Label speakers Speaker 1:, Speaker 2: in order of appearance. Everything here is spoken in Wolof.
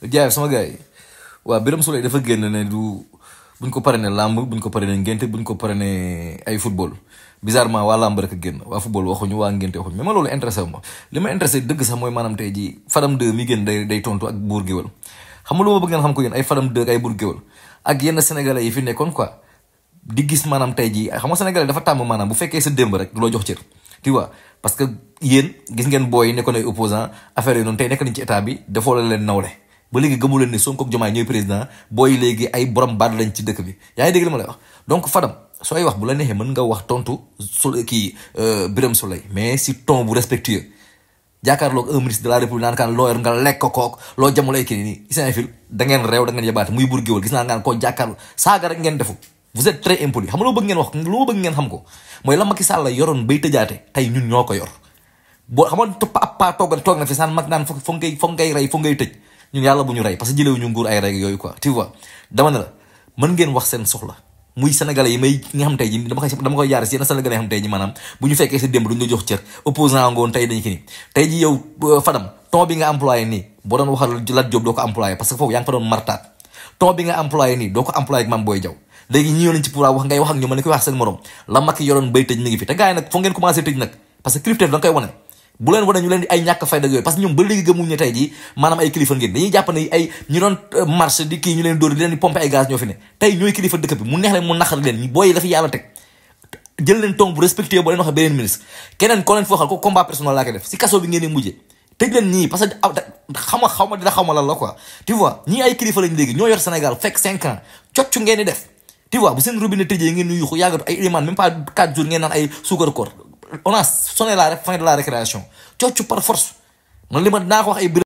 Speaker 1: jaay sama gars yi waaw Birame Souleye dafa génn ne du buñ ko paree ne làmb buñ ko paree ne ngénte buñ ko paree ne ay football bizarrement waa làmb rek a génn waa football waxuñu waa ngénte waxuñu mais ma loolu intéressé wu ma li ma intéressé dëgg sax mooy maanaam tey ji Fadam 2 mi génn day tontu ak buur géwal xam nga lu ma bëgg ngeen xam ko yéen ay Fadam 2 ak ay buur géwal ak yenn sénégalais yi fi nekkoon quoi di gis maanaam tey ji xam nga sénégalais dafa tàmm maanaam bu fekkee sa démb rek du loo jox cër tu vois parce que yéen gis ngeen booy yi nekkoon ay opposant affaire yi noonu tey nekk nañ ci état bi defoo la leen nawle ba léegi gëmu leen ni Sonko ak Diomaye ñooy président booy léegi ay borom baat lañ ci dëkk bi yaa ngi dégg li ma lay wax donc Fadam sooy wax bu la neexee mën nga wax tontu kii Birame Souleye mais si ton bu respectueux jàkkaarloog un ministre de la république naan kaan loo yor nga lekk kook loo jamulay kii nii Saint-Fil da ngeen réew da ngeen yabaate muy bur géwal gis naa ngaan koo jàkkaarloo saaga rek ngeen defu vous êtes très impoli xam nga loo bëgg ngeen wax loo bëgg ngeen xam ko mooy la Macky Sall la yoroon bay tëjaate tey ñun ñoo ko yor boo xam nga pa toog na fi saan mag naan foog ngay rey foog ngay tëj ñun yàlla bu ñu rey parce que jëlewu ñu nguur ay rey yooyu quoi tu vois dama ne la mën ngeen wax seen soxla muy sénégalais yi may nga xam tey ji dama koy yaar si yenn sénégalais yi xam tey ji maanaam bu ñu fekkee si démb duñu la jox cër opposant ngoon tey dañu ki nii tey ji yow Fadam ton bi nga employé nii boo doon waxal Lat Diop doo ko employé parce que foofu yaa ngi fa doon martaat ton bi nga employé nii doo ko employé ak Mame Boye Diaw léegi ñi yoon ci pour wax ngay wax ak ñoom ma ne koy wax seen morom la Macky yoroon bay tëj mi ngi fi te gars yi nag foog ngeen commencé tëj nag parce que kilifteef da nga koy wane bu leen wane ñu leen di ay ñàkk fayda yooyu parce que ñoom ba léegi gëmuñ ne tey jii maanaam ay kilifa ngeen dañuy jàpp ne ay ñu doon marche di kii ñu leen dóor di leen di pomper ay gaz ñoo fi ne tey ñooy kilifa dëkk bi mu neex leen mu naqari leen booy la fi yàlla teg jël leen tong bu respecté boo leen waxee beneen ministre keneen ko leen fi waxal ko combat personnel laa koy def si kaso bi ngeen di mujjee tëj leen ñii parce que xaw ma dina xaw ma lan la quoi tu vois ñii ay kilifa lañ léegi ñoo yor Sénégal fekk 5 ans coccu ngeen di def tu vois bu seen robinet tëjee ngeen di yuxu yàggatu ay iliman même pas 4 jours ngeen naan ay suukar koor on a sonné la fin de la récréation coccu par force man li ma naa ko wax ay